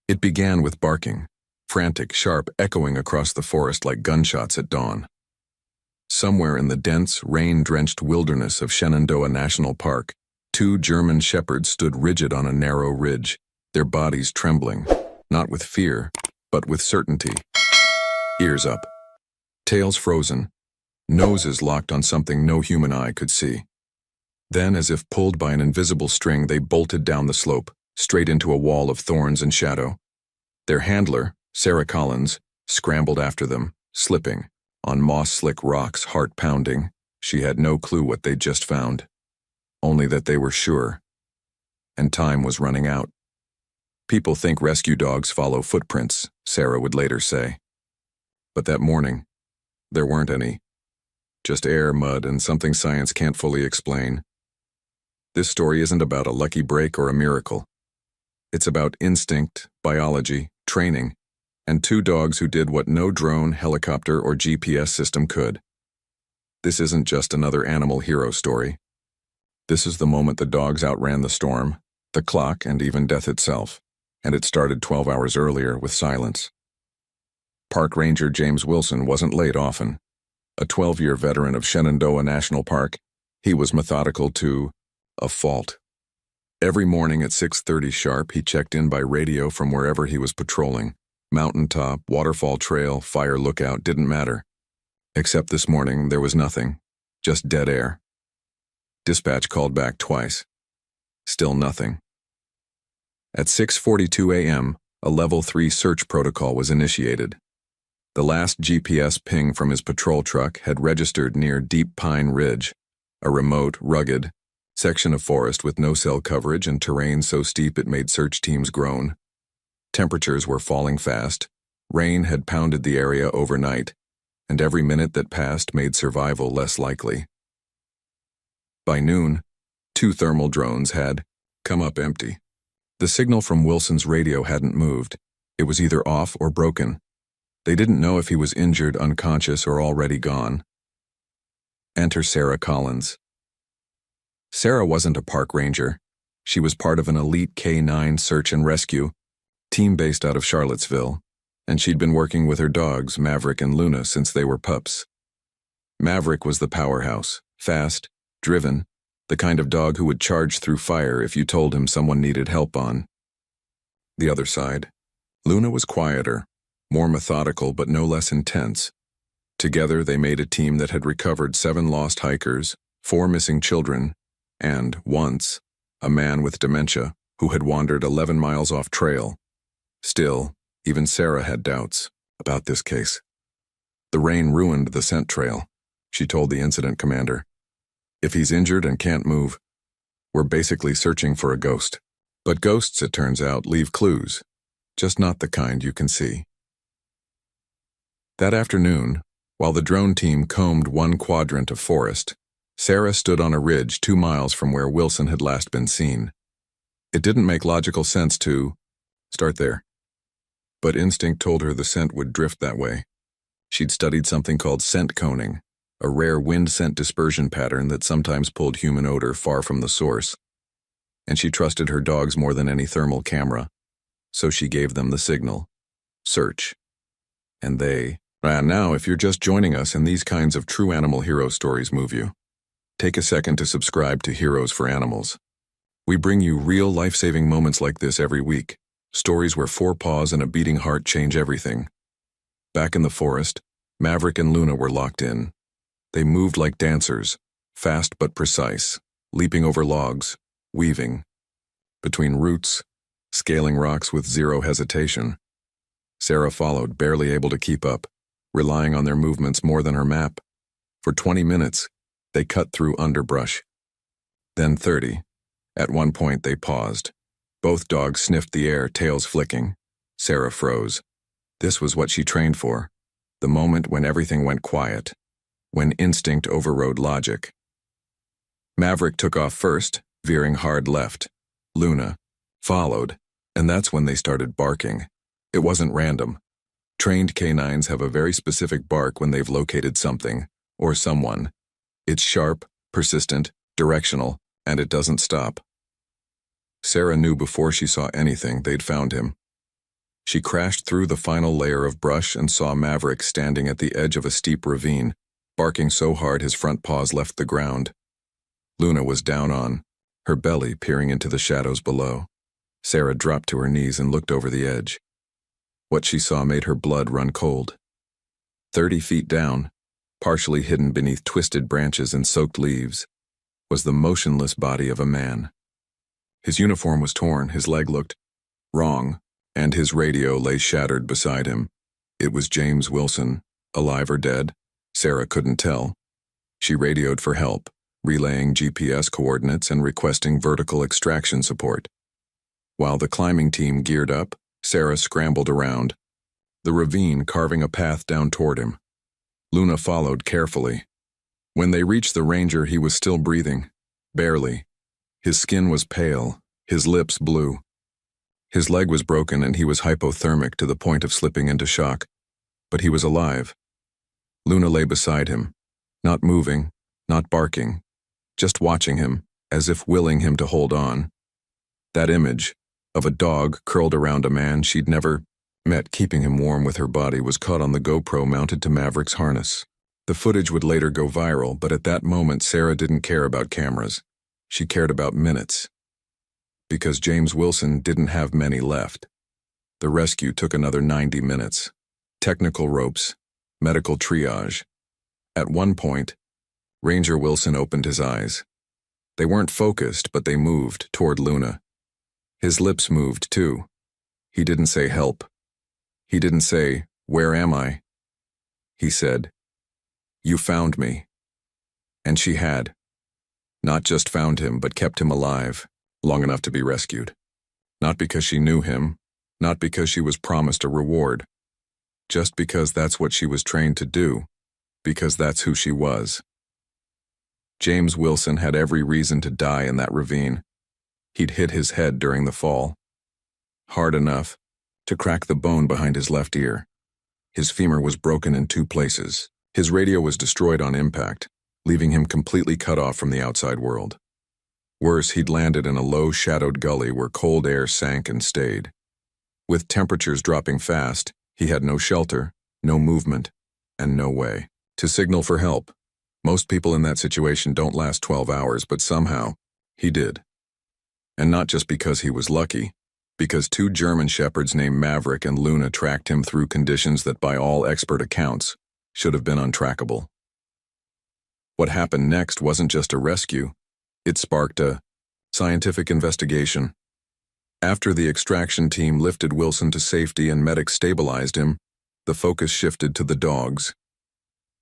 It began with barking, frantic, sharp, echoing across the forest like gunshots at dawn. Somewhere in the dense, rain-drenched wilderness of Shenandoah National Park, two German shepherds stood rigid on a narrow ridge, their bodies trembling, not with fear, but with certainty. Ears up, tails frozen, noses locked on something no human eye could see. Then, as if pulled by an invisible string, they bolted down the slope, straight into a wall of thorns and shadow. Their handler, Sarah Collins, scrambled after them, slipping, on moss-slick rocks, heart pounding. She had no clue what they'd just found, only that they were sure. And time was running out. People think rescue dogs follow footprints, Sarah would later say. But that morning, there weren't any. Just air, mud, and something science can't fully explain. This story isn't about a lucky break or a miracle. It's about instinct, biology, training, and two dogs who did what no drone, helicopter, or GPS system could. This isn't just another animal hero story. This is the moment the dogs outran the storm, the clock, and even death itself, and it started 12 hours earlier with silence. Park Ranger James Wilson wasn't late often. A 12-year veteran of Shenandoah National Park, he was methodical to a fault. Every morning at 6:30 sharp, he checked in by radio from wherever he was patrolling. Mountaintop, waterfall trail, fire lookout, didn't matter. Except this morning, there was nothing. Just dead air. Dispatch called back twice. Still nothing. At 6:42 a.m., a Level 3 search protocol was initiated. The last GPS ping from his patrol truck had registered near Deep Pine Ridge, a remote, rugged section of forest with no cell coverage and terrain so steep it made search teams groan. Temperatures were falling fast, rain had pounded the area overnight, and every minute that passed made survival less likely. By noon, two thermal drones had come up empty. The signal from Wilson's radio hadn't moved. It was either off or broken. They didn't know if he was injured, unconscious, or already gone. Enter Sarah Collins. Sarah wasn't a park ranger. She was part of an elite K9 search and rescue team based out of Charlottesville, and she'd been working with her dogs, Maverick and Luna, since they were pups. Maverick was the powerhouse, fast, driven, the kind of dog who would charge through fire if you told him someone needed help on. The other side, Luna was quieter, more methodical but no less intense. Together they made a team that had recovered 7 lost hikers, 4 missing children, and, once, a man with dementia who had wandered 11 miles off trail. Still, even Sarah had doubts about this case. The rain ruined the scent trail, she told the incident commander. If he's injured and can't move, we're basically searching for a ghost. But ghosts, it turns out, leave clues, just not the kind you can see. That afternoon, while the drone team combed one quadrant of forest, Sarah stood on a ridge 2 miles from where Wilson had last been seen. It didn't make logical sense to start there. But instinct told her the scent would drift that way. She'd studied something called scent coning, a rare wind scent dispersion pattern that sometimes pulled human odor far from the source. And she trusted her dogs more than any thermal camera, so she gave them the signal. Search. And they... Now, if you're just joining us and these kinds of true animal hero stories move you, take a second to subscribe to Heroes for Animals. We bring you real life-saving moments like this every week, stories where 4 paws and a beating heart change everything. Back in the forest, Maverick and Luna were locked in. They moved like dancers, fast but precise, leaping over logs, weaving between roots, scaling rocks with zero hesitation. Sarah followed, barely able to keep up, relying on their movements more than her map. For 20 minutes, they cut through underbrush. Then 30. At one point, they paused. Both dogs sniffed the air, tails flicking. Sarah froze. This was what she trained for. The moment when everything went quiet. When instinct overrode logic. Maverick took off first, veering hard left. Luna followed, and that's when they started barking. It wasn't random. Trained canines have a very specific bark when they've located something, or someone. It's sharp, persistent, directional, and it doesn't stop. Sarah knew before she saw anything they'd found him. She crashed through the final layer of brush and saw Maverick standing at the edge of a steep ravine, barking so hard his front paws left the ground. Luna was down on her belly, peering into the shadows below. Sarah dropped to her knees and looked over the edge. What she saw made her blood run cold. 30 feet down, partially hidden beneath twisted branches and soaked leaves, was the motionless body of a man. His uniform was torn, his leg looked wrong, and his radio lay shattered beside him. It was James Wilson, alive or dead. Sarah couldn't tell. She radioed for help, relaying GPS coordinates and requesting vertical extraction support. While the climbing team geared up, Sarah scrambled around, the ravine carving a path down toward him. Luna followed carefully. When they reached the ranger, he was still breathing, barely. His skin was pale, his lips blue. His leg was broken and he was hypothermic to the point of slipping into shock, but he was alive. Luna lay beside him, not moving, not barking, just watching him, as if willing him to hold on. That image of a dog curled around a man she'd never met, keeping him warm with her body, was caught on the GoPro mounted to Maverick's harness. The footage would later go viral, but at that moment Sarah didn't care about cameras. She cared about minutes. Because James Wilson didn't have many left. The rescue took another 90 minutes. Technical ropes, medical triage. At one point, Ranger Wilson opened his eyes. They weren't focused, but they moved toward Luna. His lips moved too. He didn't say help. He didn't say, "Where am I?" He said, "You found me." And she had. Not just found him, but kept him alive, long enough to be rescued. Not because she knew him, not because she was promised a reward. Just because that's what she was trained to do, because that's who she was. James Wilson had every reason to die in that ravine. He'd hit his head during the fall. Hard enough to crack the bone behind his left ear. His femur was broken in 2 places. His radio was destroyed on impact, leaving him completely cut off from the outside world. Worse, he'd landed in a low-shadowed gully where cold air sank and stayed. With temperatures dropping fast, he had no shelter, no movement, and no way to signal for help. Most people in that situation don't last 12 hours, but somehow, he did. And not just because he was lucky, because 2 German shepherds named Maverick and Luna tracked him through conditions that by all expert accounts should have been untrackable. What happened next wasn't just a rescue, it sparked a scientific investigation. After the extraction team lifted Wilson to safety and medics stabilized him, the focus shifted to the dogs.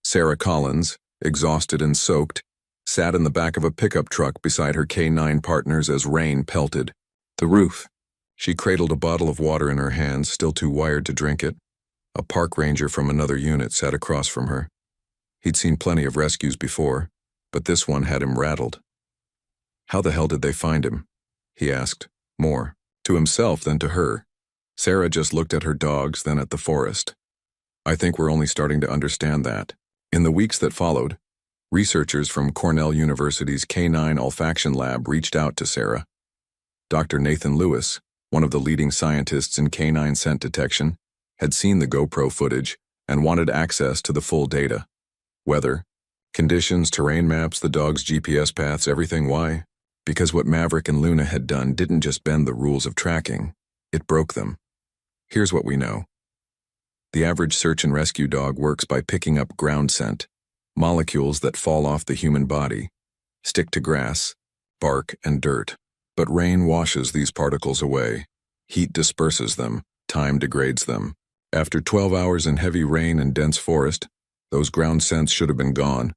Sarah Collins, exhausted and soaked, sat in the back of a pickup truck beside her K9 partners as rain pelted the roof. She cradled a bottle of water in her hands, still too wired to drink it. A park ranger from another unit sat across from her. He'd seen plenty of rescues before, but this one had him rattled. "How the hell did they find him?" he asked, more to himself than to her. Sarah just looked at her dogs, then at the forest. "I think we're only starting to understand that." In the weeks that followed, researchers from Cornell University's K9 Olfaction Lab reached out to Sarah. Dr. Nathan Lewis, one of the leading scientists in canine scent detection, had seen the GoPro footage and wanted access to the full data. Weather, conditions, terrain maps, the dog's GPS paths, everything. Why? Because what Maverick and Luna had done didn't just bend the rules of tracking, it broke them. Here's what we know. The average search and rescue dog works by picking up ground scent, molecules that fall off the human body, stick to grass, bark, and dirt. But rain washes these particles away. Heat disperses them, time degrades them. After 12 hours in heavy rain and dense forest, those ground scents should have been gone.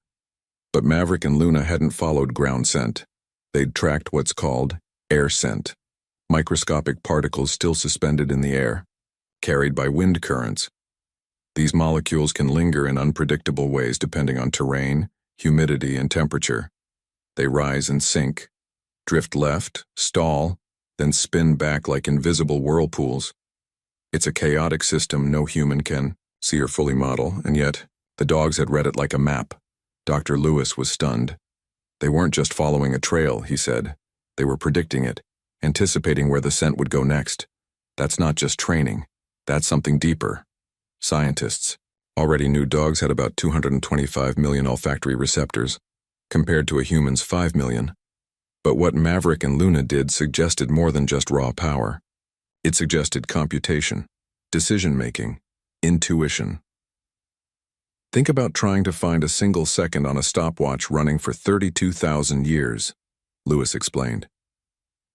But Maverick and Luna hadn't followed ground scent. They'd tracked what's called air scent, microscopic particles still suspended in the air, carried by wind currents. These molecules can linger in unpredictable ways depending on terrain, humidity, and temperature. They rise and sink, drift left, stall, then spin back like invisible whirlpools. It's a chaotic system no human can see or fully model, and yet the dogs had read it like a map. Dr. Lewis was stunned. They weren't just following a trail, he said. They were predicting it, anticipating where the scent would go next. That's not just training. That's something deeper. Scientists already knew dogs had about 225 million olfactory receptors, compared to a human's 5 million. But what Maverick and Luna did suggested more than just raw power. It suggested computation, decision-making, intuition. Think about trying to find a single second on a stopwatch running for 32,000 years, Lewis explained.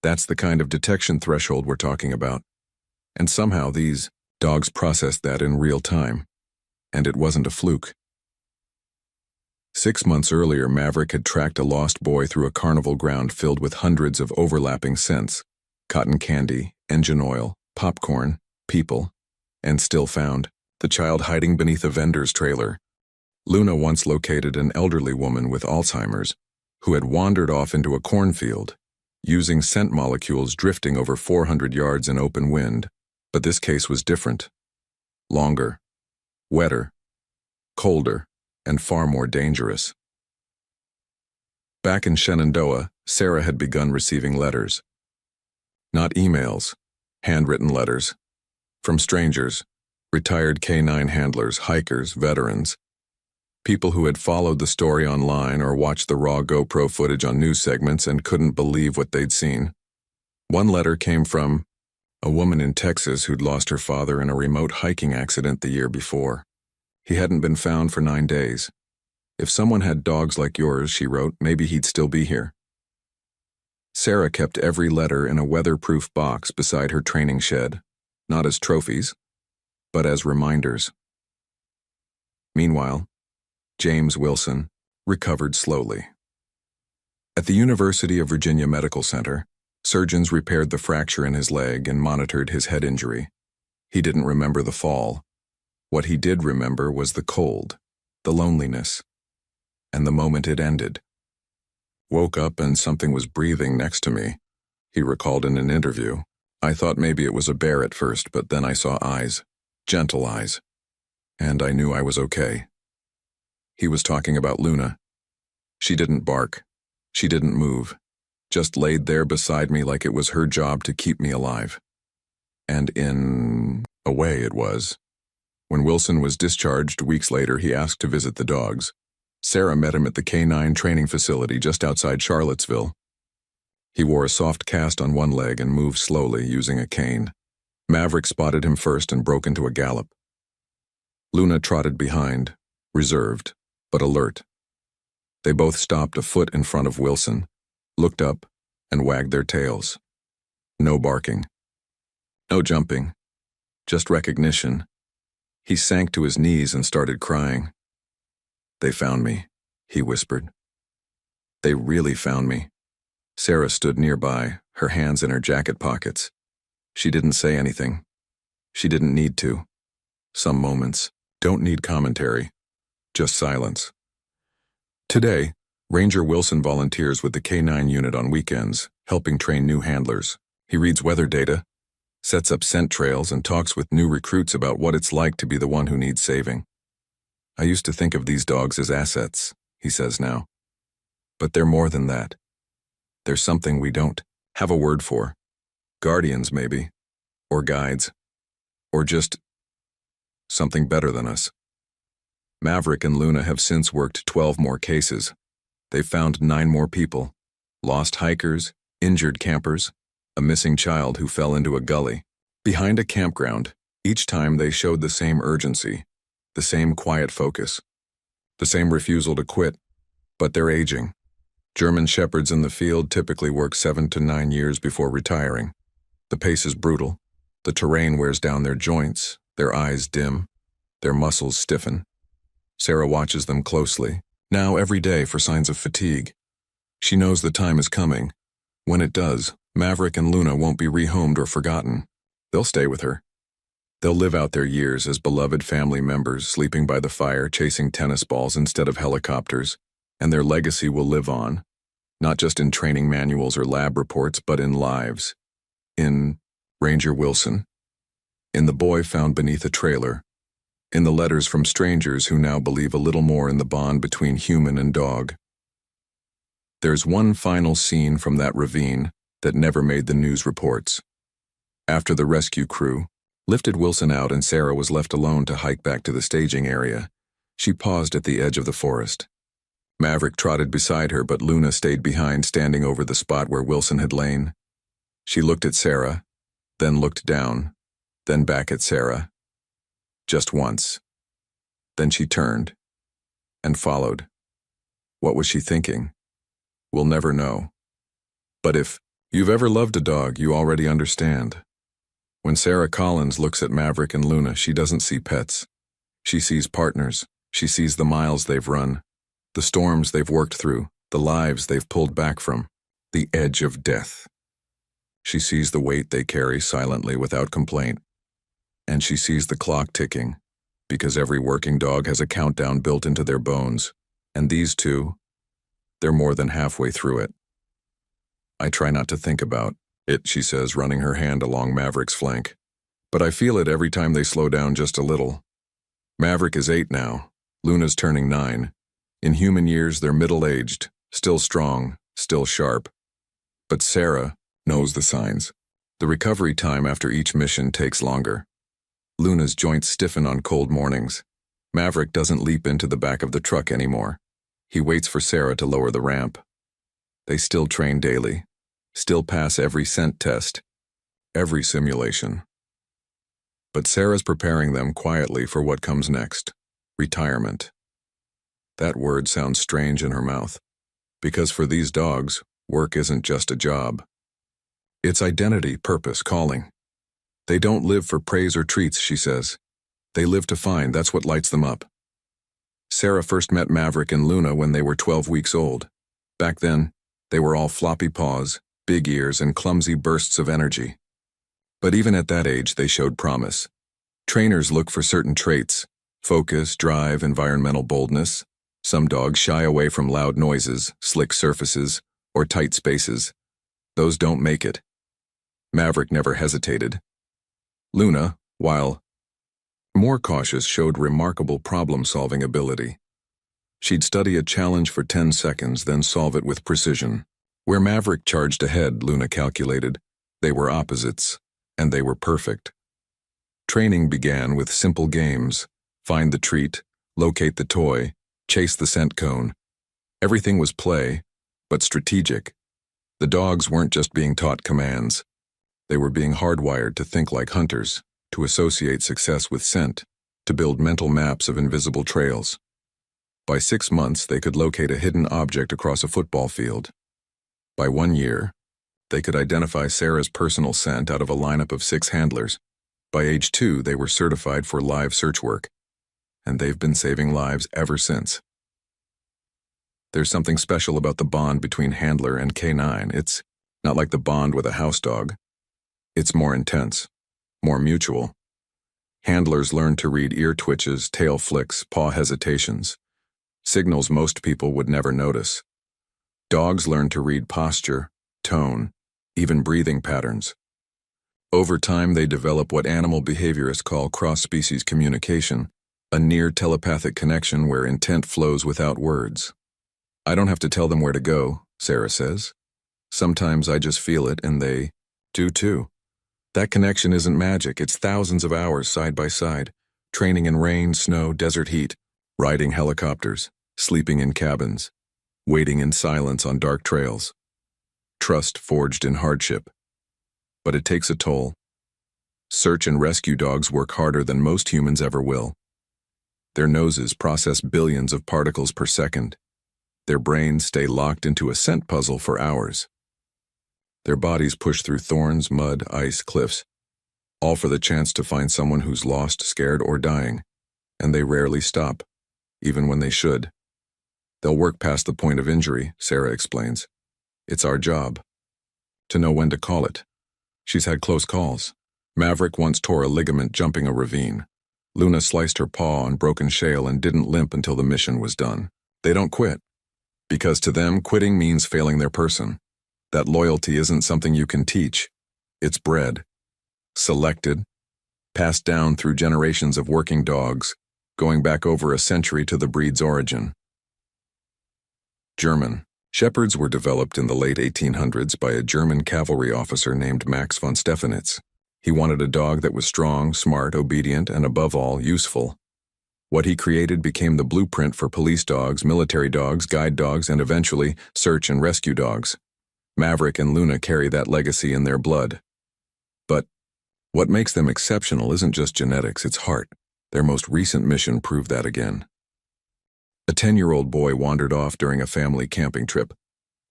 That's the kind of detection threshold we're talking about. And somehow these dogs processed that in real time. And it wasn't a fluke. 6 months earlier, Maverick had tracked a lost boy through a carnival ground filled with hundreds of overlapping scents: cotton candy, engine oil, popcorn, people, and still found the child hiding beneath a vendor's trailer. Luna once located an elderly woman with Alzheimer's who had wandered off into a cornfield, using scent molecules drifting over 400 yards in open wind. But this case was different. Longer, wetter, colder, and far more dangerous. Back in Shenandoah, Sarah had begun receiving letters. Not emails, handwritten letters. From strangers, retired canine handlers, hikers, veterans. People who had followed the story online or watched the raw GoPro footage on news segments and couldn't believe what they'd seen. One letter came from a woman in Texas who'd lost her father in a remote hiking accident the year before. He hadn't been found for 9 days. If someone had dogs like yours, she wrote, maybe he'd still be here. Sarah kept every letter in a weatherproof box beside her training shed, not as trophies, but as reminders. Meanwhile, James Wilson recovered slowly. At the University of Virginia Medical Center, surgeons repaired the fracture in his leg and monitored his head injury. He didn't remember the fall. What he did remember was the cold, the loneliness, and the moment it ended. Woke up and something was breathing next to me, he recalled in an interview. I thought maybe it was a bear at first, but then I saw eyes, gentle eyes, and I knew I was okay. He was talking about Luna. She didn't bark. She didn't move. Just laid there beside me like it was her job to keep me alive. And in a way it was. When Wilson was discharged weeks later, he asked to visit the dogs. Sarah met him at the canine training facility just outside Charlottesville. He wore a soft cast on one leg and moved slowly using a cane. Maverick spotted him first and broke into a gallop. Luna trotted behind, reserved, but alert. They both stopped a foot in front of Wilson, looked up, and wagged their tails. No barking. No jumping. Just recognition. He sank to his knees and started crying. They found me, he whispered. They really found me. Sarah stood nearby, her hands in her jacket pockets. She didn't say anything. She didn't need to. Some moments don't need commentary, just silence. Today, Ranger Wilson volunteers with the K9 unit on weekends, helping train new handlers. He reads weather data, sets up scent trails, and talks with new recruits about what it's like to be the one who needs saving. I used to think of these dogs as assets, he says now. But they're more than that. There's something we don't have a word for. Guardians, maybe. Or guides. Or just something better than us. Maverick and Luna have since worked 12 more cases. They've found 9 more people. Lost hikers, injured campers, a missing child who fell into a gully. Behind a campground, each time they showed the same urgency, the same quiet focus, the same refusal to quit, but they're aging. German shepherds in the field typically work 7 to 9 years before retiring. The pace is brutal. The terrain wears down their joints, their eyes dim, their muscles stiffen. Sarah watches them closely, now every day, for signs of fatigue. She knows the time is coming. When it does, Maverick and Luna won't be rehomed or forgotten. They'll stay with her. They'll live out their years as beloved family members, sleeping by the fire, chasing tennis balls instead of helicopters, and their legacy will live on, not just in training manuals or lab reports, but in lives. In Ranger Wilson. In the boy found beneath a trailer. In the letters from strangers who now believe a little more in the bond between human and dog. There's one final scene from that ravine that never made the news reports. After the rescue crew, lifted Wilson out and Sarah was left alone to hike back to the staging area. She paused at the edge of the forest. Maverick trotted beside her, but Luna stayed behind, standing over the spot where Wilson had lain. She looked at Sarah, then looked down, then back at Sarah. Just once. Then she turned and followed. What was she thinking? We'll never know. But if you've ever loved a dog, you already understand. When Sarah Collins looks at Maverick and Luna, she doesn't see pets. She sees partners. She sees the miles they've run, the storms they've worked through, the lives they've pulled back from, the edge of death. She sees the weight they carry silently without complaint. And she sees the clock ticking, because every working dog has a countdown built into their bones. And these two, they're more than halfway through it. I try not to think about it, she says, running her hand along Maverick's flank. But I feel it every time they slow down just a little. Maverick is 8 now. Luna's turning 9. In human years, they're middle-aged, still strong, still sharp. But Sarah knows the signs. The recovery time after each mission takes longer. Luna's joints stiffen on cold mornings. Maverick doesn't leap into the back of the truck anymore. He waits for Sarah to lower the ramp. They still train daily, still pass every scent test, every simulation. But Sarah's preparing them quietly for what comes next. Retirement. That word sounds strange in her mouth, because for these dogs, work isn't just a job. It's identity, purpose, calling. They don't live for praise or treats, she says. They live to find, that's what lights them up. Sarah first met Maverick and Luna when they were 12 weeks old. Back then, they were all floppy paws, big ears, and clumsy bursts of energy. But even at that age, they showed promise. Trainers look for certain traits: focus, drive, environmental boldness. Some dogs shy away from loud noises, slick surfaces, or tight spaces. Those don't make it. Maverick never hesitated. Luna, while more cautious, showed remarkable problem-solving ability. She'd study a challenge for 10 seconds, then solve it with precision. Where Maverick charged ahead, Luna calculated, they were opposites, and they were perfect. Training began with simple games: find the treat, locate the toy, chase the scent cone. Everything was play, but strategic. The dogs weren't just being taught commands. They were being hardwired to think like hunters, to associate success with scent, to build mental maps of invisible trails. By 6 months, they could locate a hidden object across a football field. By 1 year, they could identify Sarah's personal scent out of a lineup of 6 handlers. By age 2, they were certified for live search work, and they've been saving lives ever since. There's something special about the bond between handler and canine. It's not like the bond with a house dog. It's more intense, more mutual. Handlers learn to read ear twitches, tail flicks, paw hesitations, signals most people would never notice. Dogs learn to read posture, tone, even breathing patterns. Over time, they develop what animal behaviorists call cross-species communication, a near telepathic connection where intent flows without words. I don't have to tell them where to go, Sarah says. Sometimes I just feel it, and they do too. That connection isn't magic. It's thousands of hours side by side, training in rain, snow, desert heat, riding helicopters, sleeping in cabins, waiting in silence on dark trails. Trust forged in hardship. But it takes a toll. Search and rescue dogs work harder than most humans ever will. Their noses process billions of particles per second. Their brains stay locked into a scent puzzle for hours. Their bodies push through thorns, mud, ice, cliffs, all for the chance to find someone who's lost, scared, or dying. And they rarely stop, even when they should. They'll work past the point of injury, Sarah explains. It's our job to know when to call it. She's had close calls. Maverick once tore a ligament jumping a ravine. Luna sliced her paw on broken shale and didn't limp until the mission was done. They don't quit, because to them, quitting means failing their person. That loyalty isn't something you can teach. It's bred, selected, passed down through generations of working dogs, going back over a century to the breed's origin. German. Shepherds were developed in the late 1800s by a German cavalry officer named Max von Stephanitz. He wanted a dog that was strong, smart, obedient, and above all, useful. What he created became the blueprint for police dogs, military dogs, guide dogs, and eventually, search and rescue dogs. Maverick and Luna carry that legacy in their blood. But what makes them exceptional isn't just genetics, it's heart. Their most recent mission proved that again. A 10-year-old boy wandered off during a family camping trip.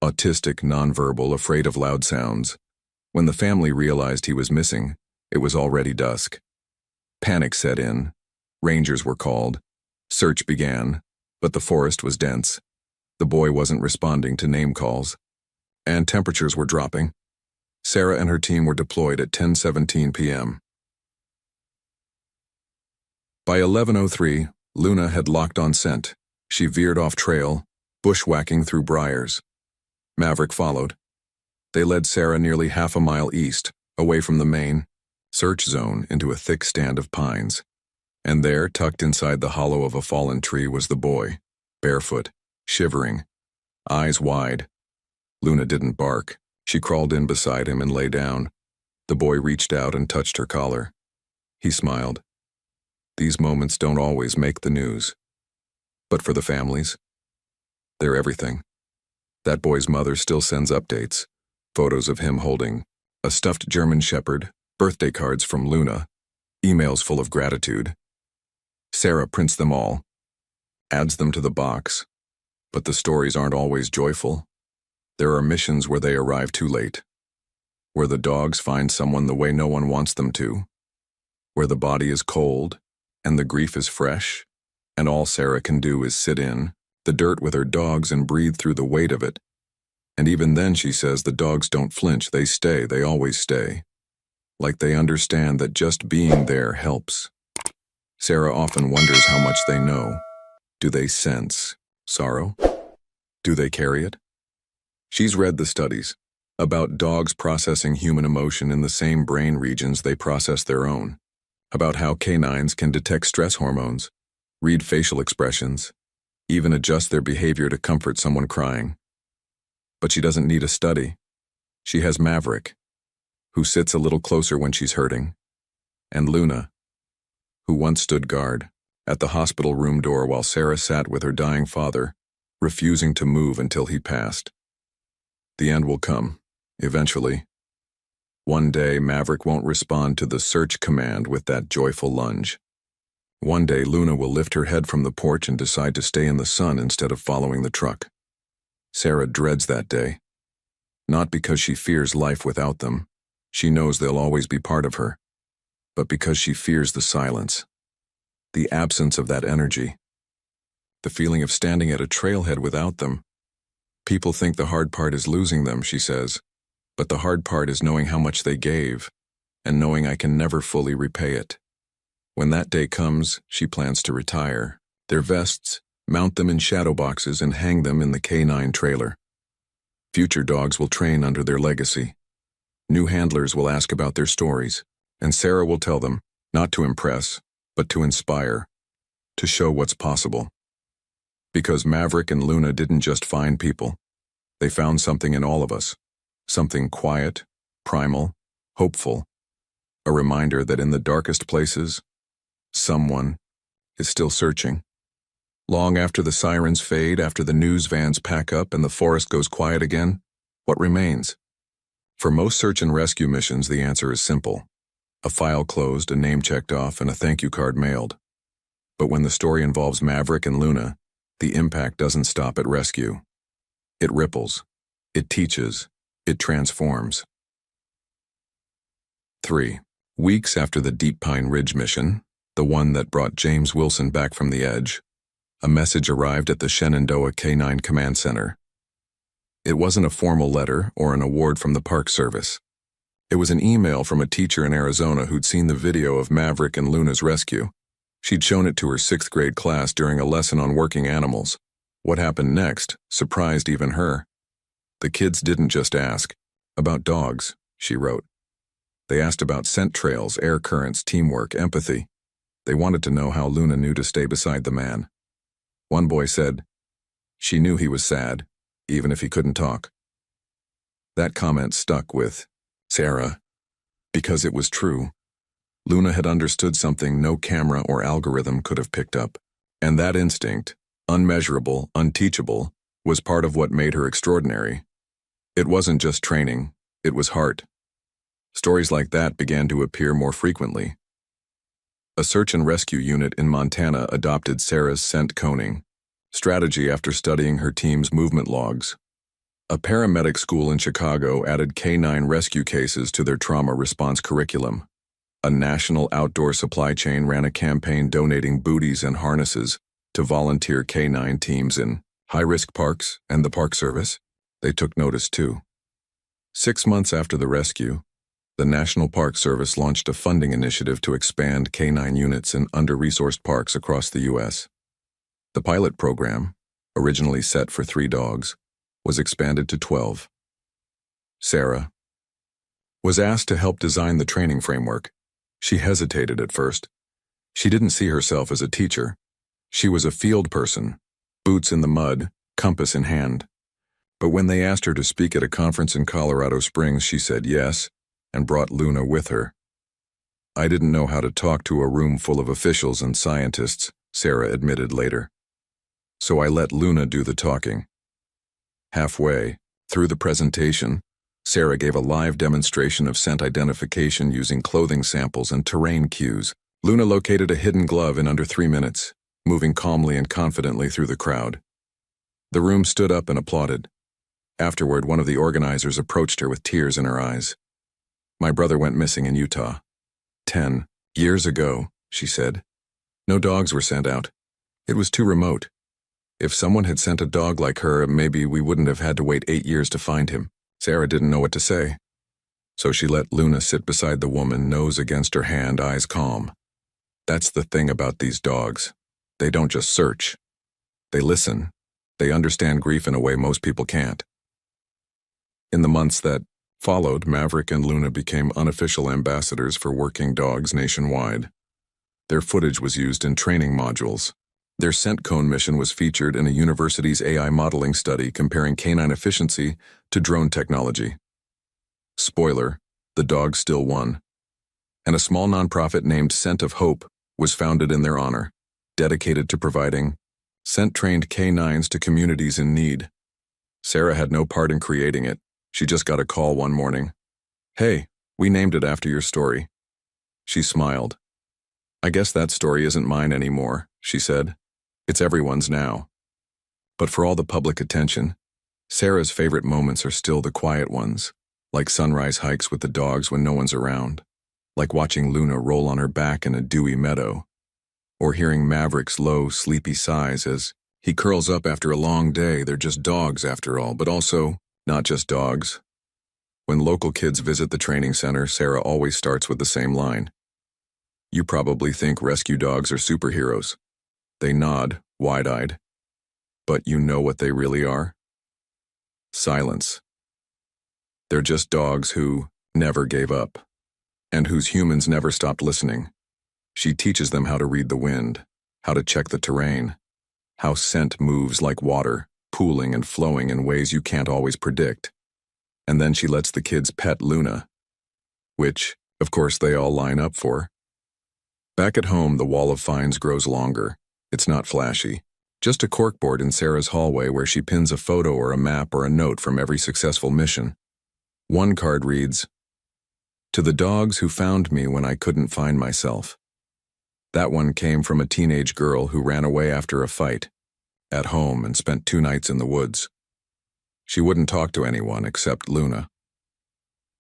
Autistic, nonverbal, afraid of loud sounds. When the family realized he was missing, it was already dusk. Panic set in. Rangers were called. Search began, but the forest was dense. The boy wasn't responding to name calls. And temperatures were dropping. Sarah and her team were deployed at 10:17 p.m. By 11:03, Luna had locked on scent. She veered off trail, bushwhacking through briars. Maverick followed. They led Sarah nearly half a mile east, away from the main search zone, into a thick stand of pines. And there, tucked inside the hollow of a fallen tree, was the boy, barefoot, shivering, eyes wide. Luna didn't bark. She crawled in beside him and lay down. The boy reached out and touched her collar. He smiled. These moments don't always make the news. But for the families, they're everything. That boy's mother still sends updates, photos of him holding a stuffed German shepherd, birthday cards from Luna, emails full of gratitude. Sarah prints them all, adds them to the box. But the stories aren't always joyful. There are missions where they arrive too late, where the dogs find someone the way no one wants them to, where the body is cold and the grief is fresh, and all Sarah can do is sit in the dirt with her dogs and breathe through the weight of it. And even then, she says, the dogs don't flinch, they stay, they always stay. Like they understand that just being there helps. Sarah often wonders how much they know. Do they sense sorrow? Do they carry it? She's read the studies about dogs processing human emotion in the same brain regions they process their own, about how canines can detect stress hormones, read facial expressions, even adjust their behavior to comfort someone crying. But she doesn't need a study. She has Maverick, who sits a little closer when she's hurting, and Luna, who once stood guard at the hospital room door while Sarah sat with her dying father, refusing to move until he passed. The end will come, eventually. One day, Maverick won't respond to the search command with that joyful lunge. One day, Luna will lift her head from the porch and decide to stay in the sun instead of following the truck. Sarah dreads that day. Not because she fears life without them. She knows they'll always be part of her. But because she fears the silence. The absence of that energy. The feeling of standing at a trailhead without them. People think the hard part is losing them, she says. But the hard part is knowing how much they gave, and knowing I can never fully repay it. When that day comes, she plans to retire. Their vests, mount them in shadow boxes, and hang them in the K9 trailer. Future dogs will train under their legacy. New handlers will ask about their stories, and Sarah will tell them, not to impress, but to inspire, to show what's possible. Because Maverick and Luna didn't just find people. They found something in all of us. Something quiet, primal, hopeful. A reminder that in the darkest places, someone is still searching. Long after the sirens fade, after the news vans pack up and the forest goes quiet again, what remains? For most search and rescue missions, the answer is simple. A file closed, a name checked off, and a thank you card mailed. But when the story involves Maverick and Luna, the impact doesn't stop at rescue. It ripples. It teaches. It transforms. 3. Weeks after the Deep Pine Ridge mission, the one that brought James Wilson back from the edge, a message arrived at the Shenandoah K9 Command Center. It wasn't a formal letter or an award from the Park Service. It was an email from a teacher in Arizona who'd seen the video of Maverick and Luna's rescue. She'd shown it to her 6th grade class during a lesson on working animals. What happened next surprised even her. The kids didn't just ask about dogs, she wrote. They asked about scent trails, air currents, teamwork, empathy. They wanted to know how Luna knew to stay beside the man. One boy said, she knew he was sad, even if he couldn't talk. That comment stuck with Sarah. Because it was true. Luna had understood something no camera or algorithm could have picked up. And that instinct, unmeasurable, unteachable, was part of what made her extraordinary. It wasn't just training, it was heart. Stories like that began to appear more frequently. A search and rescue unit in Montana adopted Sarah's scent coning strategy after studying her team's movement logs. A paramedic school in Chicago added canine rescue cases to their trauma response curriculum. A national outdoor supply chain ran a campaign donating booties and harnesses to volunteer canine teams in high-risk parks, and the Park Service, they took notice too. 6 months after the rescue, the National Park Service launched a funding initiative to expand canine units in under-resourced parks across the U.S. The pilot program, originally set for 3 dogs, was expanded to 12. Sarah was asked to help design the training framework. She hesitated at first. She didn't see herself as a teacher. She was a field person, boots in the mud, compass in hand. But when they asked her to speak at a conference in Colorado Springs, she said yes and brought Luna with her. I didn't know how to talk to a room full of officials and scientists, Sarah admitted later. So I let Luna do the talking. Halfway through the presentation, Sarah gave a live demonstration of scent identification using clothing samples and terrain cues. Luna located a hidden glove in under 3 minutes, moving calmly and confidently through the crowd. The room stood up and applauded. Afterward, one of the organizers approached her with tears in her eyes. My brother went missing in Utah. 10 years ago, she said. No dogs were sent out. It was too remote. If someone had sent a dog like her, maybe we wouldn't have had to wait 8 years to find him. Sarah didn't know what to say. So she let Luna sit beside the woman, nose against her hand, eyes calm. That's the thing about these dogs. They don't just search. They listen. They understand grief in a way most people can't. In the months that followed, Maverick and Luna became unofficial ambassadors for working dogs nationwide. Their footage was used in training modules. Their scent cone mission was featured in a university's AI modeling study comparing canine efficiency to drone technology. Spoiler, the dogs still won. And a small nonprofit named Scent of Hope was founded in their honor, dedicated to providing scent-trained canines to communities in need. Sarah had no part in creating it. She just got a call one morning. Hey, we named it after your story. She smiled. I guess that story isn't mine anymore, she said. It's everyone's now. But for all the public attention, Sarah's favorite moments are still the quiet ones, like sunrise hikes with the dogs when no one's around, like watching Luna roll on her back in a dewy meadow, or hearing Maverick's low, sleepy sighs as he curls up after a long day. They're just dogs after all, but also not just dogs. When local kids visit the training center, Sarah always starts with the same line. You probably think rescue dogs are superheroes. They nod, wide-eyed. But you know what they really are? Silence. They're just dogs who never gave up, and whose humans never stopped listening. She teaches them how to read the wind, how to check the terrain, how scent moves like water, pooling and flowing in ways you can't always predict. And then she lets the kids pet Luna, which, of course, they all line up for. Back at home, the wall of fines grows longer. It's not flashy. Just a corkboard in Sarah's hallway where she pins a photo or a map or a note from every successful mission. One card reads, "To the dogs who found me when I couldn't find myself." That one came from a teenage girl who ran away after a fight, at home, and spent 2 nights in the woods. She wouldn't talk to anyone except Luna.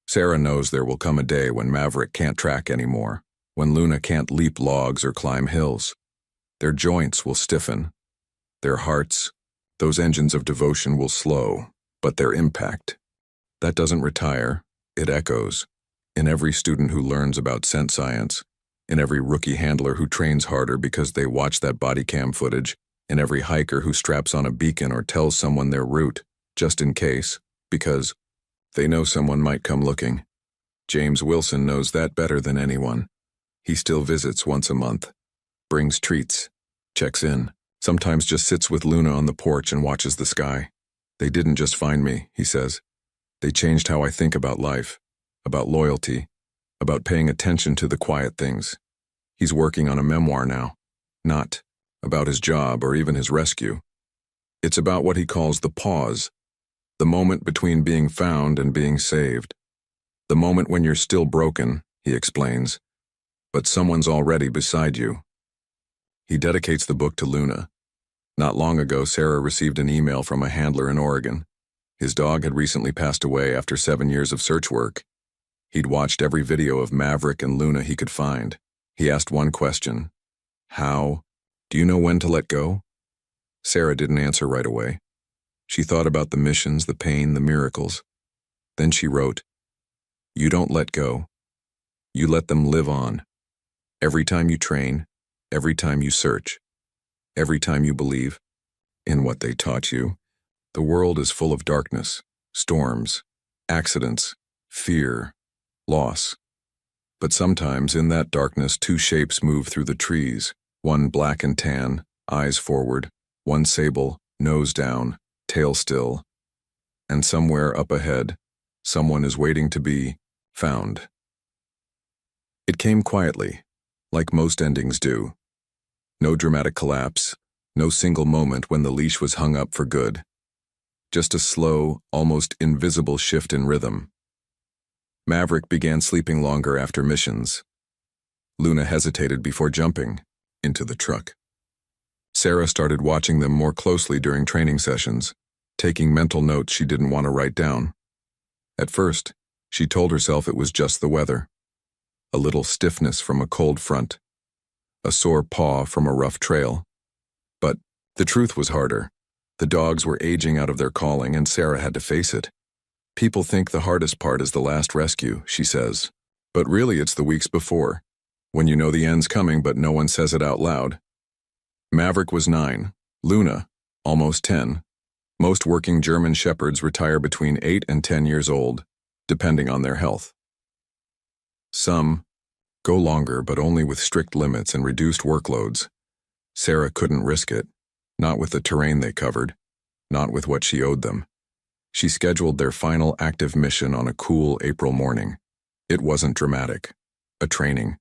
Sarah knows there will come a day when Maverick can't track anymore, when Luna can't leap logs or climb hills. Their joints will stiffen. Their hearts, those engines of devotion, will slow, but their impact, that doesn't retire, it echoes, in every student who learns about scent science, in every rookie handler who trains harder because they watch that body cam footage, in every hiker who straps on a beacon or tells someone their route, just in case, because they know someone might come looking. James Wilson knows that better than anyone. He still visits once a month, brings treats, checks in, sometimes just sits with Luna on the porch and watches the sky. They didn't just find me, he says. They changed how I think about life, about loyalty, about paying attention to the quiet things. He's working on a memoir now, not about his job or even his rescue. It's about what he calls the pause, the moment between being found and being saved. The moment when you're still broken, he explains, but someone's already beside you. He dedicates the book to Luna. Not long ago, Sarah received an email from a handler in Oregon. His dog had recently passed away after 7 years of search work. He'd watched every video of Maverick and Luna he could find. He asked one question: how? Do you know when to let go? Sarah didn't answer right away. She thought about the missions, the pain, the miracles. Then she wrote, "You don't let go. You let them live on. Every time you train, every time you search, every time you believe in what they taught you. The world is full of darkness, storms, accidents, fear, loss. But sometimes in that darkness, two shapes move through the trees, one black and tan, eyes forward, one sable, nose down, tail still. And somewhere up ahead, someone is waiting to be found." It came quietly, like most endings do. No dramatic collapse, no single moment when the leash was hung up for good. Just a slow, almost invisible shift in rhythm. Maverick began sleeping longer after missions. Luna hesitated before jumping into the truck. Sarah started watching them more closely during training sessions, taking mental notes she didn't want to write down. At first, she told herself it was just the weather. A little stiffness from a cold front, a sore paw from a rough trail. But the truth was harder. The dogs were aging out of their calling, and Sarah had to face it. "People think the hardest part is the last rescue," she says. "But really it's the weeks before, when you know the end's coming but no one says it out loud." Maverick was 9, Luna, almost 10. Most working German Shepherds retire between 8 and 10 years old, depending on their health. Some go longer, but only with strict limits and reduced workloads. Sarah couldn't risk it, not with the terrain they covered, not with what she owed them. She scheduled their final active mission on a cool April morning. It wasn't dramatic. A training.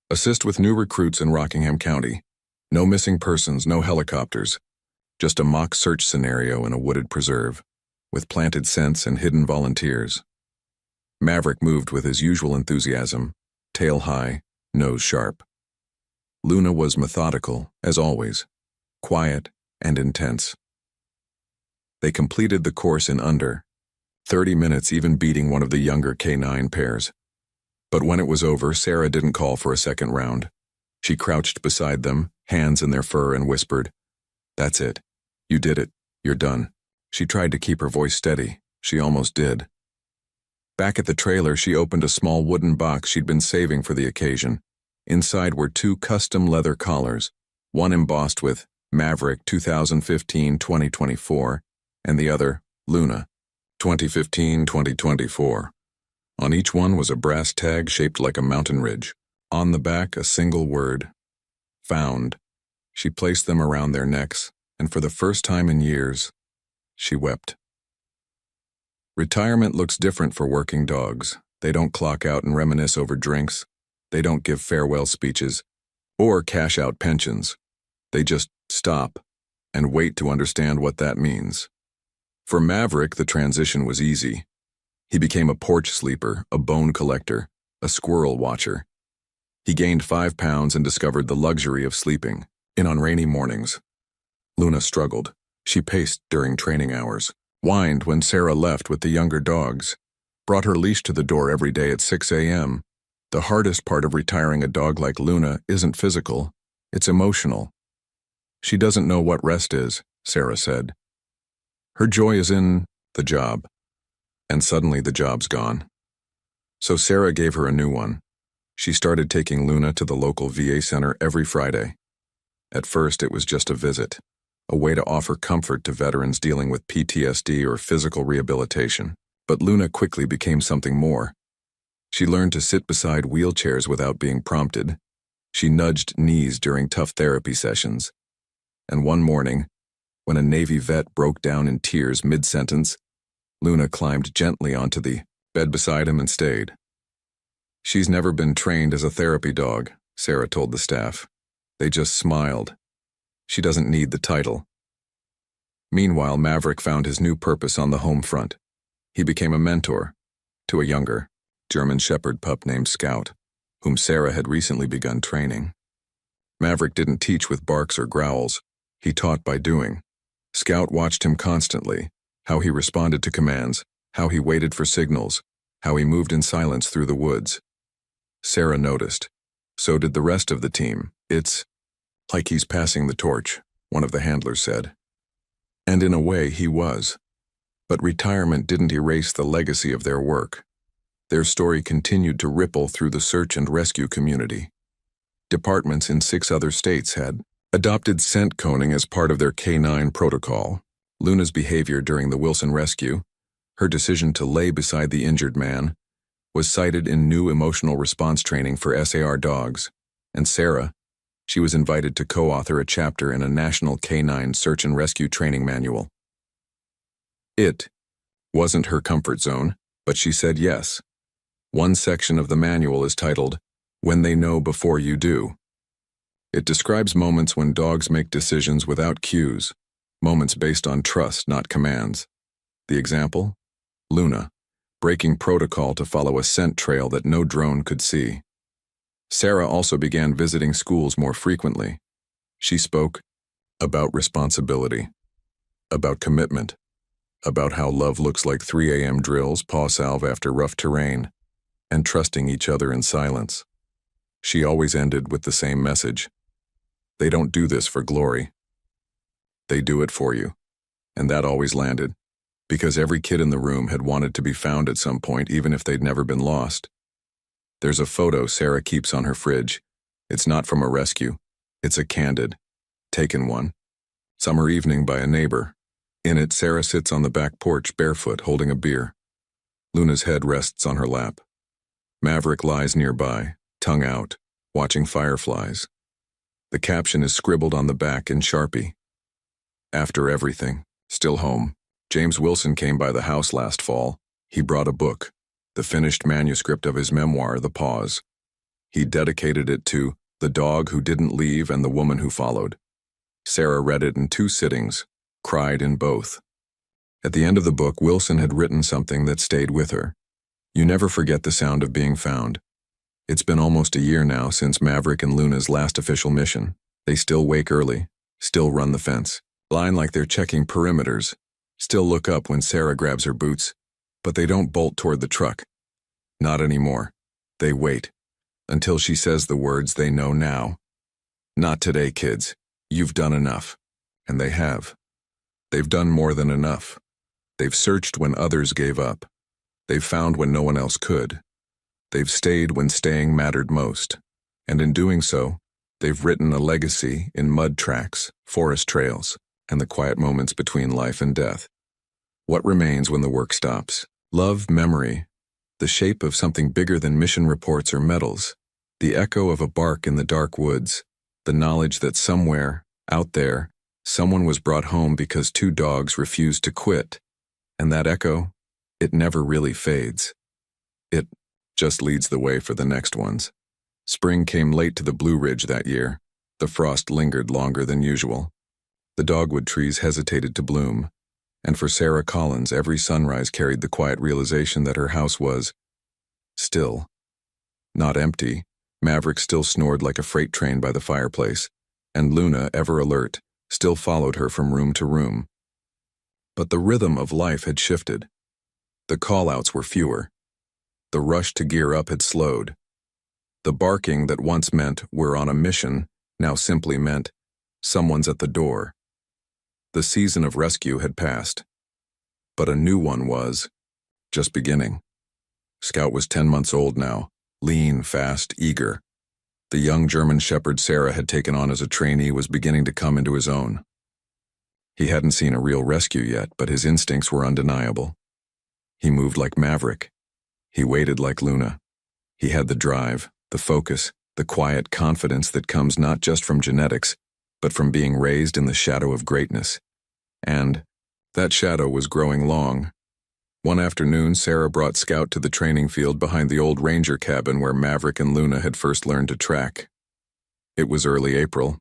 Assist with new recruits in Rockingham County. No missing persons, no helicopters. Just a mock search scenario in a wooded preserve, with planted scents and hidden volunteers. Maverick moved with his usual enthusiasm, tail high, nose sharp. Luna was methodical, as always, quiet and intense. They completed the course in under 30 minutes, even beating one of the younger K9 pairs. But when it was over, Sarah didn't call for a second round. She crouched beside them, hands in their fur, and whispered, "That's it. You did it. You're done." She tried to keep her voice steady. She almost did. Back at the trailer, she opened a small wooden box she'd been saving for the occasion. Inside were 2 custom leather collars, one embossed with Maverick 2015-2024, and the other, Luna, 2015-2024. On each one was a brass tag shaped like a mountain ridge. On the back, a single word, "Found." She placed them around their necks, and for the first time in years, she wept. Retirement looks different for working dogs. They don't clock out and reminisce over drinks. They don't give farewell speeches or cash out pensions. They just stop and wait to understand what that means. For Maverick, the transition was easy. He became a porch sleeper, a bone collector, a squirrel watcher. He gained 5 pounds and discovered the luxury of sleeping in on rainy mornings. Luna struggled. She paced during training hours, whined when Sarah left with the younger dogs, brought her leash to the door every day at 6 a.m. The hardest part of retiring a dog like Luna isn't physical, it's emotional. She doesn't know what rest is, Sarah said. Her joy is in the job, and suddenly the job's gone. So Sarah gave her a new one. She started taking Luna to the local VA center every Friday. At first, it was just a visit, a way to offer comfort to veterans dealing with PTSD or physical rehabilitation. But Luna quickly became something more. She learned to sit beside wheelchairs without being prompted. She nudged knees during tough therapy sessions. And one morning, when a Navy vet broke down in tears mid-sentence, Luna climbed gently onto the bed beside him and stayed. She's never been trained as a therapy dog, Sarah told the staff. They just smiled. She doesn't need the title. Meanwhile, Maverick found his new purpose on the home front. He became a mentor to a younger German Shepherd pup named Scout, whom Sarah had recently begun training. Maverick didn't teach with barks or growls. He taught by doing. Scout watched him constantly, how he responded to commands, how he waited for signals, how he moved in silence through the woods. Sarah noticed. So did the rest of the team. It's like he's passing the torch, one of the handlers said. And in a way, he was. But retirement didn't erase the legacy of their work. Their story continued to ripple through the search and rescue community. Departments in 6 other states had adopted scent coning as part of their K9 protocol. Luna's behavior during the Wilson rescue, her decision to lay beside the injured man, was cited in new emotional response training for SAR dogs. And Sarah, she was invited to co-author a chapter in a national K9 search and rescue training manual. It wasn't her comfort zone, but she said yes. One section of the manual is titled, "When They Know Before You Do." It describes moments when dogs make decisions without cues, moments based on trust, not commands. The example? Luna, breaking protocol to follow a scent trail that no drone could see. Sarah also began visiting schools more frequently. She spoke about responsibility, about commitment, about how love looks like 3 a.m. drills, paw salve after rough terrain, and trusting each other in silence. She always ended with the same message. They don't do this for glory. They do it for you. And that always landed, because every kid in the room had wanted to be found at some point, even if they'd never been lost. There's a photo Sarah keeps on her fridge. It's not from a rescue. It's a candid, taken one. Summer evening by a neighbor. In it, Sarah sits on the back porch barefoot, holding a beer. Luna's head rests on her lap. Maverick lies nearby, tongue out, watching fireflies. The caption is scribbled on the back in Sharpie. After everything, still home. James Wilson came by the house last fall. He brought a book, the finished manuscript of his memoir, The Pause. He dedicated it to the dog who didn't leave and the woman who followed. Sarah read it in 2 sittings, cried in both. At the end of the book, Wilson had written something that stayed with her. You never forget the sound of being found. It's been almost a year now since Maverick and Luna's last official mission. They still wake early, still run the fence, line like they're checking perimeters, still look up when Sarah grabs her boots, but they don't bolt toward the truck. Not anymore. They wait, until she says the words they know now. Not today, kids. You've done enough. And they have. They've done more than enough. They've searched when others gave up. They've found when no one else could. They've stayed when staying mattered most. And in doing so, they've written a legacy in mud tracks, forest trails, and the quiet moments between life and death. What remains when the work stops? Love, memory, the shape of something bigger than mission reports or medals, the echo of a bark in the dark woods, the knowledge that somewhere, out there, someone was brought home because 2 dogs refused to quit. And that echo, it never really fades. It just leads the way for the next ones. Spring came late to the Blue Ridge that year. The frost lingered longer than usual. The dogwood trees hesitated to bloom. And for Sarah Collins, every sunrise carried the quiet realization that her house was still. Not empty. Maverick still snored like a freight train by the fireplace, and Luna, ever alert, still followed her from room to room. But the rhythm of life had shifted. The call-outs were fewer. The rush to gear up had slowed. The barking that once meant we're on a mission now simply meant someone's at the door. The season of rescue had passed, but a new one was just beginning. Scout was 10 months old now, lean, fast, eager. The young German Shepherd Sarah had taken on as a trainee was beginning to come into his own. He hadn't seen a real rescue yet, but his instincts were undeniable. He moved like Maverick. He waited like Luna. He had the drive, the focus, the quiet confidence that comes not just from genetics, but from being raised in the shadow of greatness. And that shadow was growing long. One afternoon, Sarah brought Scout to the training field behind the old ranger cabin where Maverick and Luna had first learned to track. It was early April.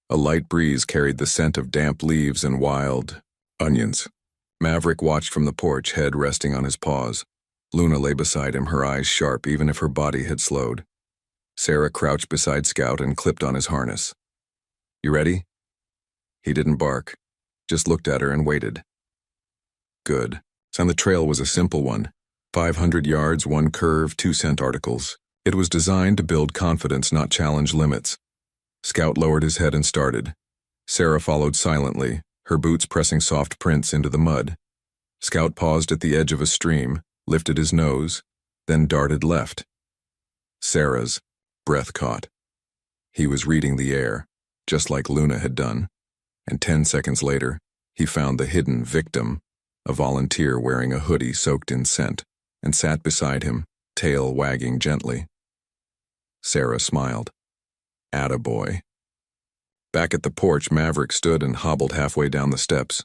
A light breeze carried the scent of damp leaves and wild onions. Maverick watched from the porch, head resting on his paws. Luna lay beside him, her eyes sharp even if her body had slowed. Sarah crouched beside Scout and clipped on his harness. "You ready?" He didn't bark, just looked at her and waited. Good. And the trail was a simple one. 500 yards, one curve, 2-cent articles. It was designed to build confidence, not challenge limits. Scout lowered his head and started. Sarah followed silently, her boots pressing soft prints into the mud. Scout paused at the edge of a stream, lifted his nose, then darted left. Sarah's breath caught. He was reading the air, just like Luna had done, and 10 seconds later, he found the hidden victim, a volunteer wearing a hoodie soaked in scent, and sat beside him, tail wagging gently. Sarah smiled. Attaboy. Back at the porch, Maverick stood and hobbled halfway down the steps.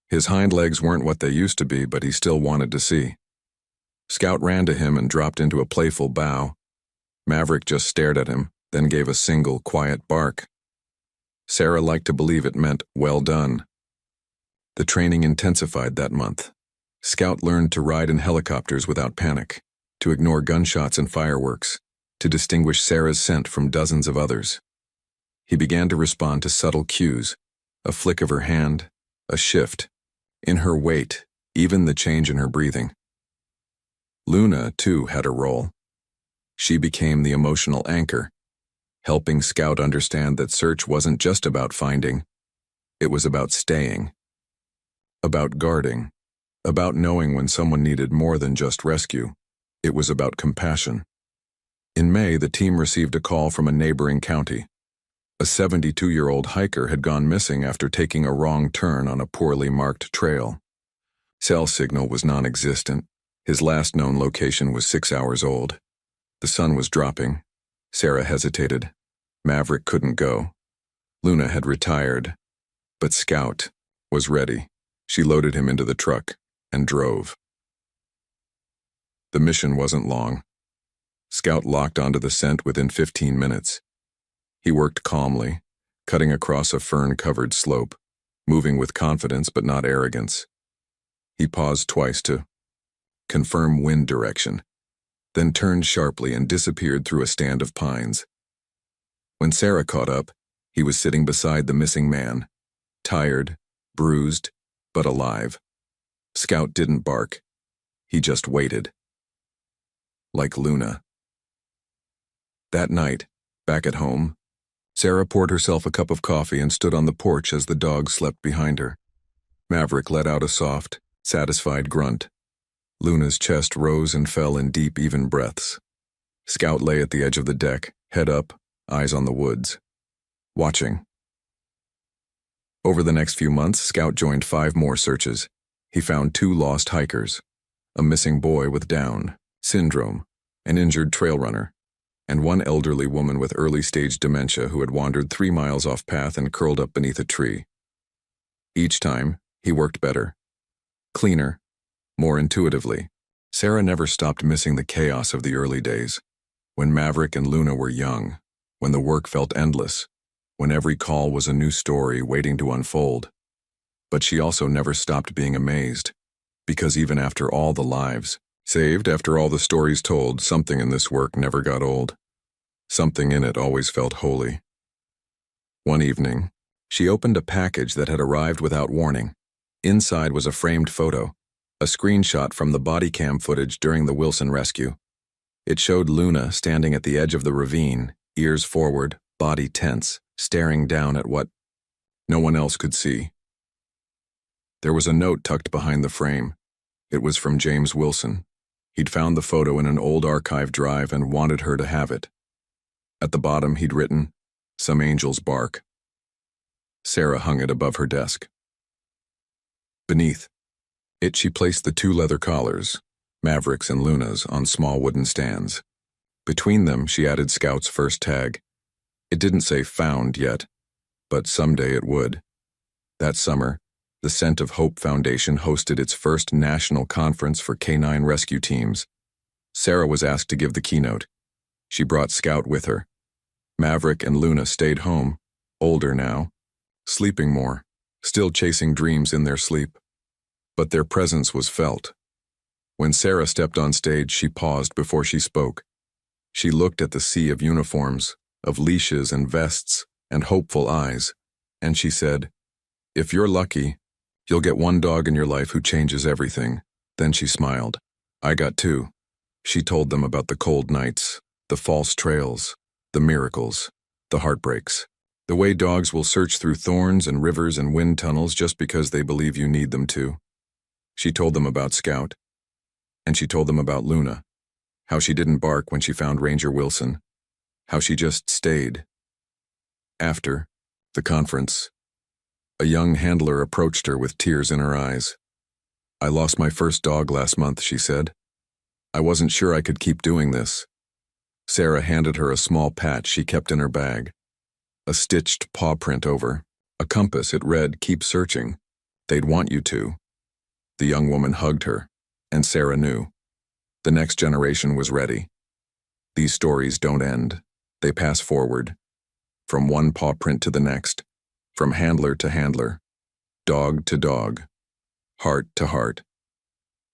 His hind legs weren't what they used to be, but he still wanted to see. Scout ran to him and dropped into a playful bow. Maverick just stared at him, then gave a single, quiet bark. Sarah liked to believe it meant, "Well done." The training intensified that month. Scout learned to ride in helicopters without panic, to ignore gunshots and fireworks, to distinguish Sarah's scent from dozens of others. He began to respond to subtle cues, a flick of her hand, a shift, in her weight, even the change in her breathing. Luna, too, had a role. She became the emotional anchor, helping Scout understand that search wasn't just about finding, it was about staying, about guarding, about knowing when someone needed more than just rescue. It was about compassion. In May, the team received a call from a neighboring county. A 72-year-old hiker had gone missing after taking a wrong turn on a poorly marked trail. Cell signal was non-existent. His last known location was 6 hours old. The sun was dropping. Sarah hesitated. Maverick couldn't go. Luna had retired. But Scout was ready. She loaded him into the truck and drove. The mission wasn't long. Scout locked onto the scent within 15 minutes. He worked calmly, cutting across a fern-covered slope, moving with confidence but not arrogance. He paused twice to confirm wind direction, then turned sharply and disappeared through a stand of pines. When Sarah caught up, he was sitting beside the missing man, tired, bruised, but alive. Scout didn't bark. He just waited. Like Luna. That night, back at home, Sarah poured herself a cup of coffee and stood on the porch as the dog slept behind her. Maverick let out a soft, satisfied grunt. Luna's chest rose and fell in deep, even breaths. Scout lay at the edge of the deck, head up, eyes on the woods, watching. Over the next few months, Scout joined 5 more searches. He found 2 lost hikers, a missing boy with Down syndrome, an injured trail runner, and 1 elderly woman with early-stage dementia who had wandered 3 miles off path and curled up beneath a tree. Each time, he worked better, cleaner, more intuitively. Sarah never stopped missing the chaos of the early days, when Maverick and Luna were young, when the work felt endless, when every call was a new story waiting to unfold. But she also never stopped being amazed, because even after all the lives saved, after all the stories told, something in this work never got old. Something in it always felt holy. One evening, she opened a package that had arrived without warning. Inside was a framed photo, a screenshot from the body cam footage during the Wilson rescue. It showed Luna standing at the edge of the ravine, ears forward, body tense, staring down at what no one else could see. There was a note tucked behind the frame. It was from James Wilson. He'd found the photo in an old archive drive and wanted her to have it. At the bottom, he'd written, "Some angels bark." Sarah hung it above her desk. Beneath it, she placed the 2 leather collars, Maverick's and Luna's, on small wooden stands. Between them, she added Scout's first tag. It didn't say found yet, but someday it would. That summer, The Scent of Hope Foundation hosted its first national conference for canine rescue teams. Sarah was asked to give the keynote. She brought Scout with her. Maverick and Luna stayed home, older now, sleeping more, still chasing dreams in their sleep. But their presence was felt. When Sarah stepped on stage, she paused before she spoke. She looked at the sea of uniforms, of leashes and vests, and hopeful eyes, and she said, "If you're lucky, you'll get one dog in your life who changes everything." Then she smiled. "I got two." She told them about the cold nights, the false trails, the miracles, the heartbreaks, the way dogs will search through thorns and rivers and wind tunnels just because they believe you need them to. She told them about Scout, and she told them about Luna, how she didn't bark when she found Ranger Wilson, how she just stayed. After the conference, a young handler approached her with tears in her eyes. "I lost my first dog last month," she said. "I wasn't sure I could keep doing this." Sarah handed her a small patch she kept in her bag. A stitched paw print over, a compass. It read, "Keep searching. They'd want you to." The young woman hugged her, and Sarah knew. The next generation was ready. These stories don't end. They pass forward. From one paw print to the next, from handler to handler, dog to dog, heart to heart.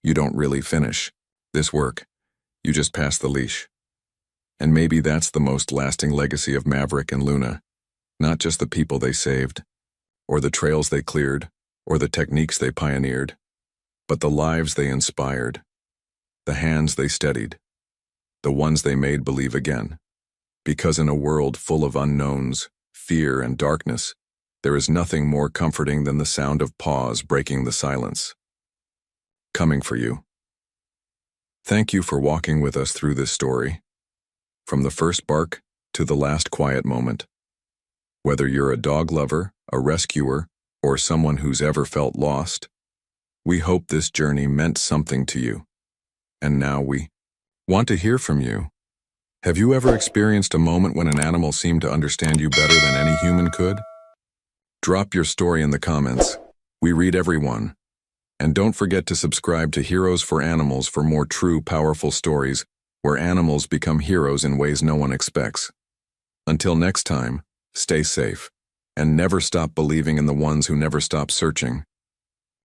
You don't really finish this work. You just pass the leash. And maybe that's the most lasting legacy of Maverick and Luna. Not just the people they saved, or the trails they cleared, or the techniques they pioneered, but the lives they inspired, the hands they steadied, the ones they made believe again. Because in a world full of unknowns, fear, and darkness, there is nothing more comforting than the sound of paws breaking the silence. Coming for you. Thank you for walking with us through this story. From the first bark to the last quiet moment. Whether you're a dog lover, a rescuer, or someone who's ever felt lost, we hope this journey meant something to you. And now we want to hear from you. Have you ever experienced a moment when an animal seemed to understand you better than any human could? Drop your story in the comments. We read every one. And don't forget to subscribe to Heroes for Animals for more true, powerful stories where animals become heroes in ways no one expects. Until next time, stay safe, and never stop believing in the ones who never stop searching.